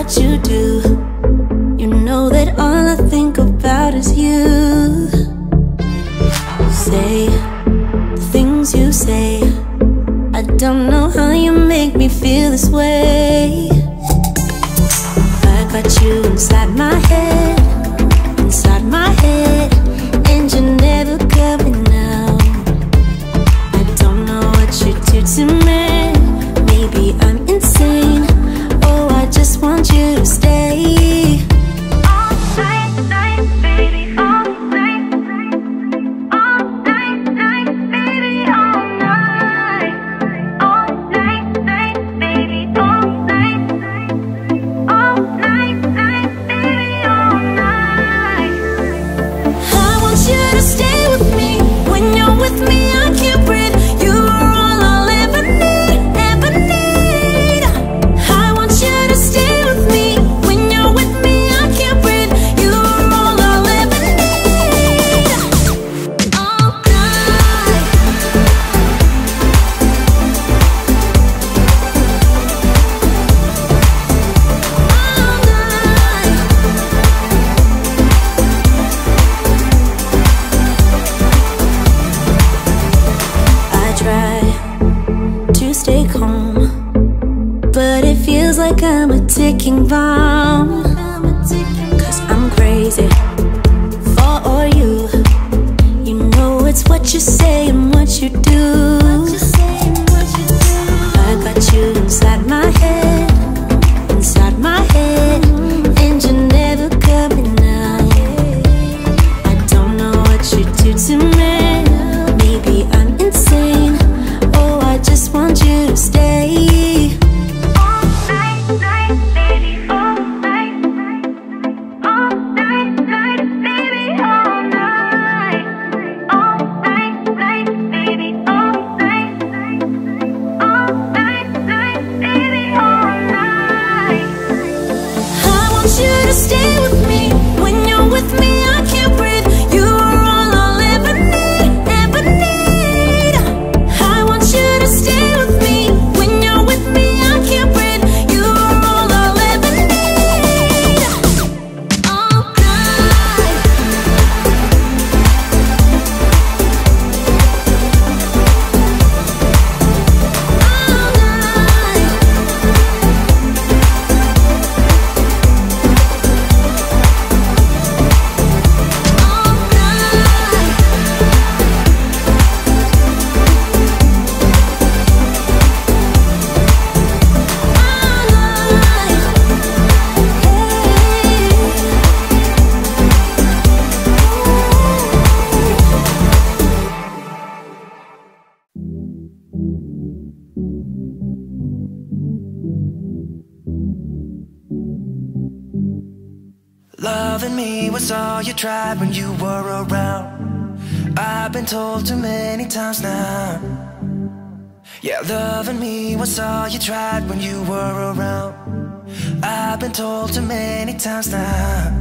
what you do. You know that all I think about is you. Say the things you say, I don't know how you make me feel this way. I got you inside my head, and you're never coming out. I don't know what you do to me. Maybe I'm insane. Oh, I just want you to stay. All night, night, baby, all night. All night, night, baby, all night. All night, night, baby, all night. All night, night, baby, all night. I want you to stay with me. When you're with me, I can't breathe. You are all I'll ever need, ever need. I want you to stay with me. When you're with me, I can't breathe. You are all I'll ever need. All night. All night. I try to stay calm, but it feels like I'm a ticking bomb. Cause I'm crazy for you. You know it's what you say and what you do. I got you inside my head, and you're never coming out. I don't know what you do to me. Maybe I'm insane. Oh, I just want you to stay. All night, night, baby, all night. All night, night, baby, all night. All night, night, baby, all night. All night, night, baby, all night. I want you to stay with me. When you're with me, I can't breathe. You are all I'll ever need, ever need. I want you to stay with me. When you're with me, I can't breathe. You are all I'll ever need. All night. All night. All night. Loving me was all you tried when you were around. I've been told too many times now. Yeah, loving me was all you tried when you were around. I've been told too many times now.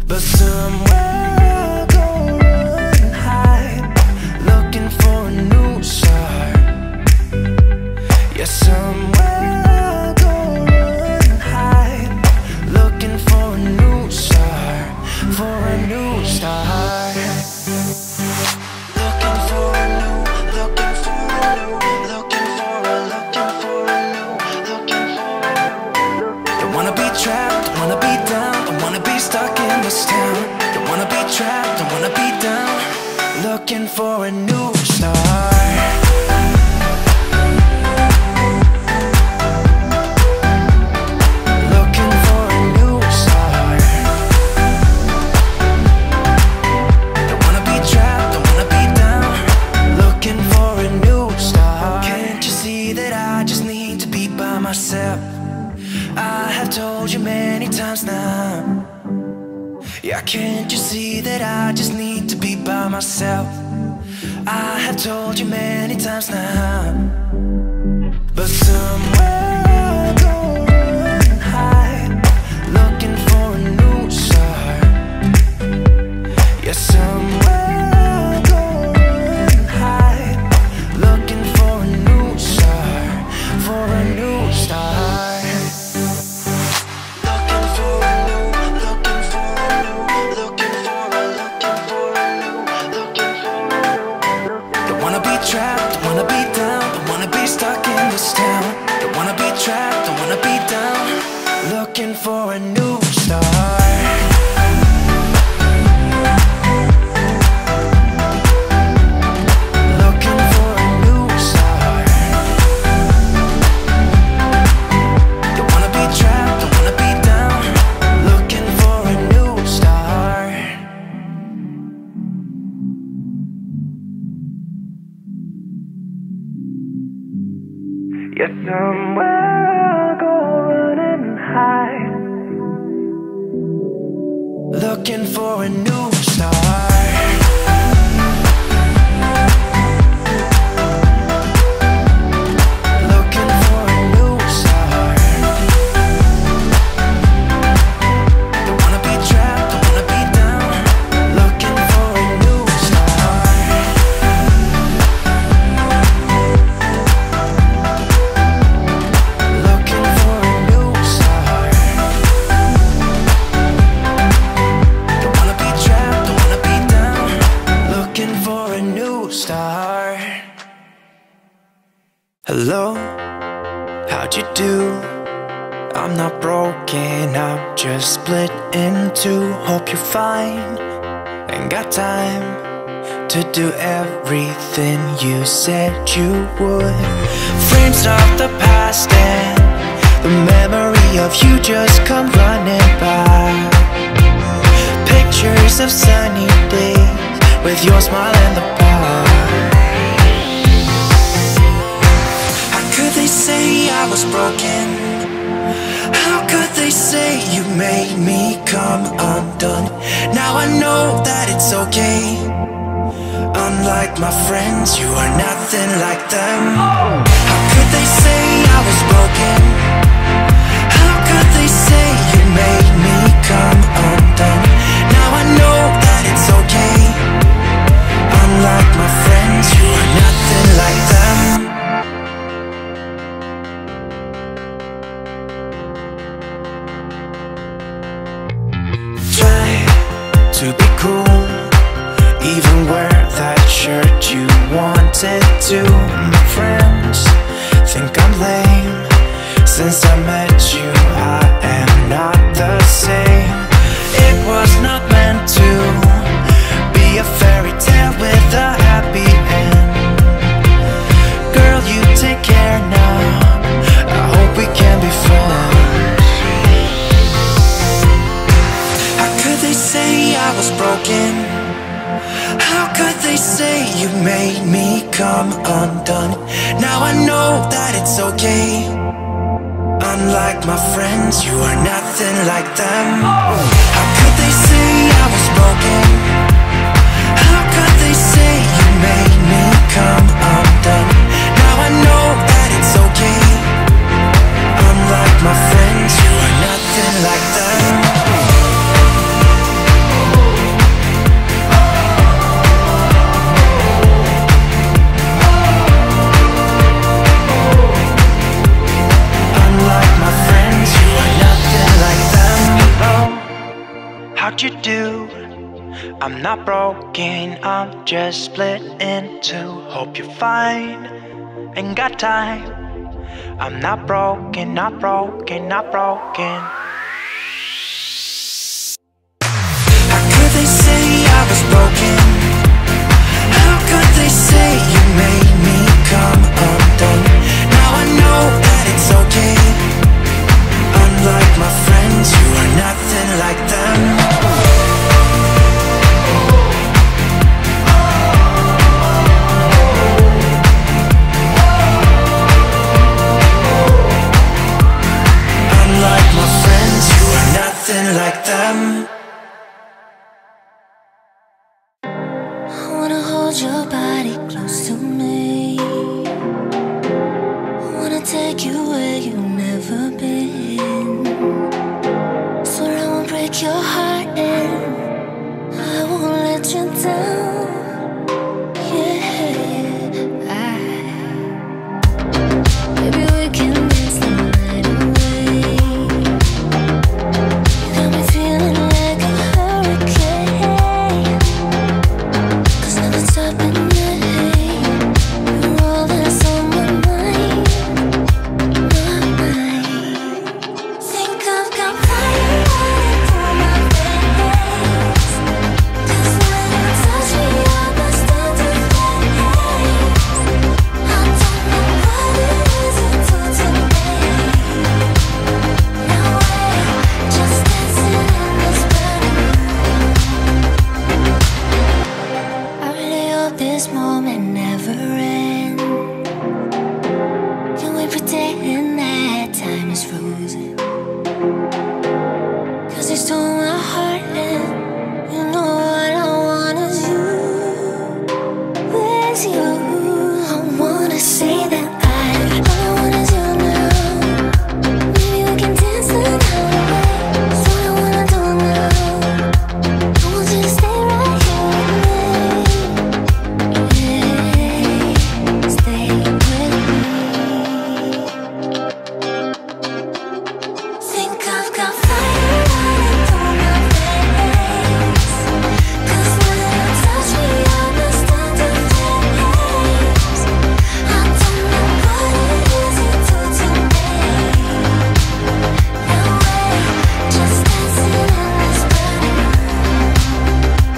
But somewhere I'll go and hide, looking for a new start. Yeah, somewhere I'll go and hide, looking for a new start, for a new start. Looking for a new, looking for a new, looking for a new, looking for a new. Don't wanna be trapped, don't wanna be down, don't wanna be stuck in this town. Don't wanna be trapped, don't wanna be down, looking for a new start. Looking for a new start. Don't wanna be trapped, don't wanna be down, looking for a new start. Can't you see that I just need to be by myself? I have told you many times now. Yeah, can't you see that I just need to be by myself? I have told you many times now. But somewhere I'll go and hide, looking for a new start. Yeah, somewhere I'll go and hide, looking for a new start, for a new start. for a new start. Looking for a new start. Don't wanna be trapped, don't wanna be down. Looking for a new start. Yes, somewhere I'll go run and hide. Looking for a new start. Looking for a new start. Don't wanna be trapped, don't wanna be down. Looking for a new start. Looking for a new start. Don't wanna be trapped, don't wanna be down. Looking for a new start. Hello, how'd you do? I'm not broken, I'm just split in two. Hope you're fine, ain't got time to do everything you said you would. Frames of the past and the memory of you just come running by. Pictures of sunny days with your smile and the bar. How could they say I was broken? How could they say you made me come undone? Now I know that it's okay. Unlike my friends, you are nothing like them. How could they say I was broken? How could they say you made me come undone? Now I know that it's okay. Unlike my friends, you are nothing like them. Try to be cool, even wear that shirt you wanted to. My friends think I'm lame. Since I met you, I am not the same. It was not meant to be a fairy tale with a happy end. Girl, you take care now. I hope we can be friends. How could they say I was broken? How could they say you made me come undone? Now I know that it's okay. Unlike my friends, you are nothing like them. How could they say I was broken? How could they say you made me come undone? Now I know that it's okay. Unlike my friends, you are nothing like them. How'd you do? I'm not broken, I'm just split in two. Hope you're fine, ain't got time. I'm not broken, not broken, not broken. How could they say I was broken? How could they say you made me come undone? Now I know that it's okay. Unlike my friends, you are nothing like them. Unlike my friends, you are nothing like them. I wanna hold your body close to me. I wanna take you where you've never been. Swear I won't break your heart and I won't let you down. Yeah, maybe we can dance the night away. You got me feeling like a hurricane. 'Cause nothing's stopping me. You're all that's on my mind, my mind. Think I've got fire. this moment never ends? Can we pretend that time is frozen? 'Cause you stole my heart and you know what I want is you. Where's you? I wanna say that all I want is you now. Maybe we can dance the night away. That's what I wanna do now. I want you to stay right here with me. Yeah, stay with me. Think I've got fire running through my veins. 'Cause when you touch me, I must stand in flames. I don't know what it is you do to me. No way, just dancing in this burning room.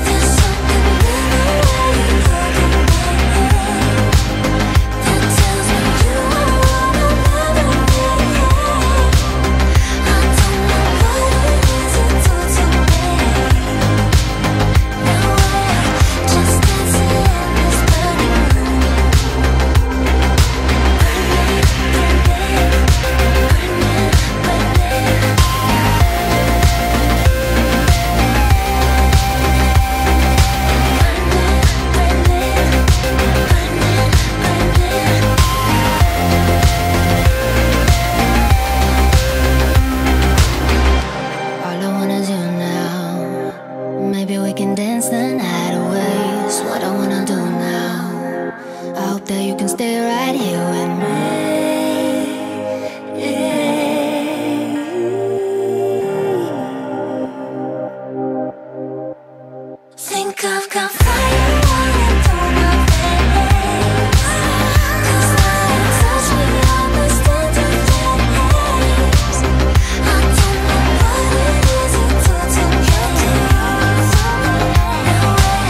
There's something in the way you look at me that tells me you are all I'll ever need. I don't know what it is you do to me. No way, just dancing in this burning room. All I want is you now. Maybe we can dance the night away. It's what I wanna do now. I hope that you can stay right here with me. Think I've got fire running through my veins. 'Cause when you touch me, I must stand in flames. I don't know what it is you do to me. No way,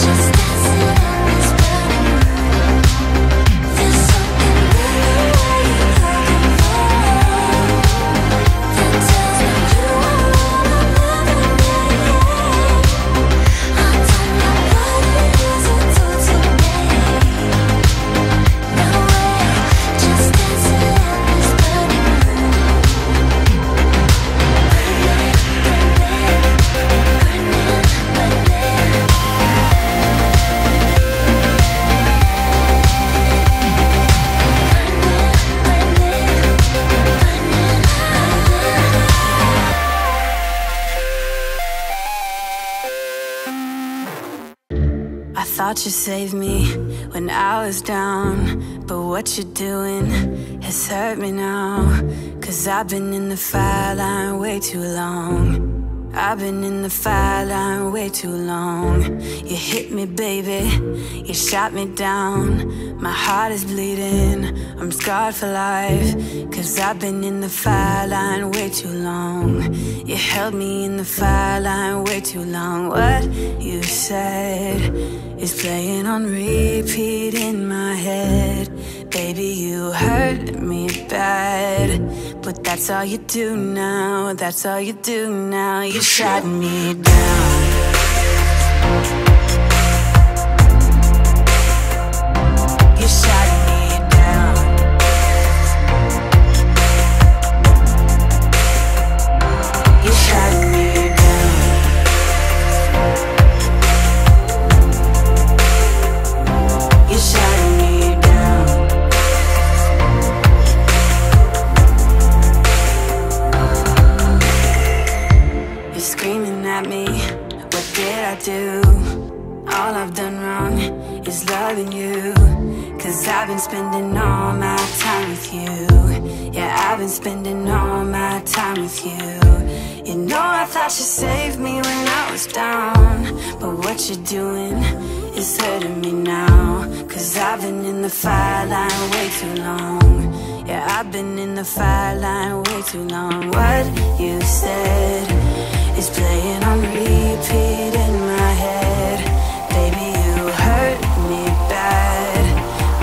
just dancing in this burning room. There's something in the way you look at me that tells me you are all I'll ever need. I don't know what it is you do to me. No way, just dancing in this burning room. I thought you saved me when I was down, but what you're doing has hurt me now. 'Cause I've been in the fire line way too long. I've been in the fire line way too long. You hit me, baby, you shot me down. My heart is bleeding, I'm scarred for life. 'Cause I've been in the fire line way too long. You held me in the fire line way too long. What you said is playing on repeat in my head. Baby, you hurt me bad, but that's all you do now. That's all you do now. You shot me down. You shot me down. You shot me down. You shot me down. You're screaming at me, what did I do? All I've done wrong is loving you. 'Cause I've been spending all my time with you. Yeah, I've been spending all my time with you. You know I thought you saved me when I was down, but what you're doing is hurting me now. 'Cause I've been in the fire line way too long. Yeah, I've been in the fire line way too long. What you said is playing on repeat in my head. Baby, you hurt me bad,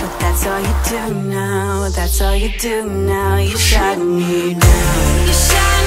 but that's all you do now. That's all you do now. You shot me down. You shot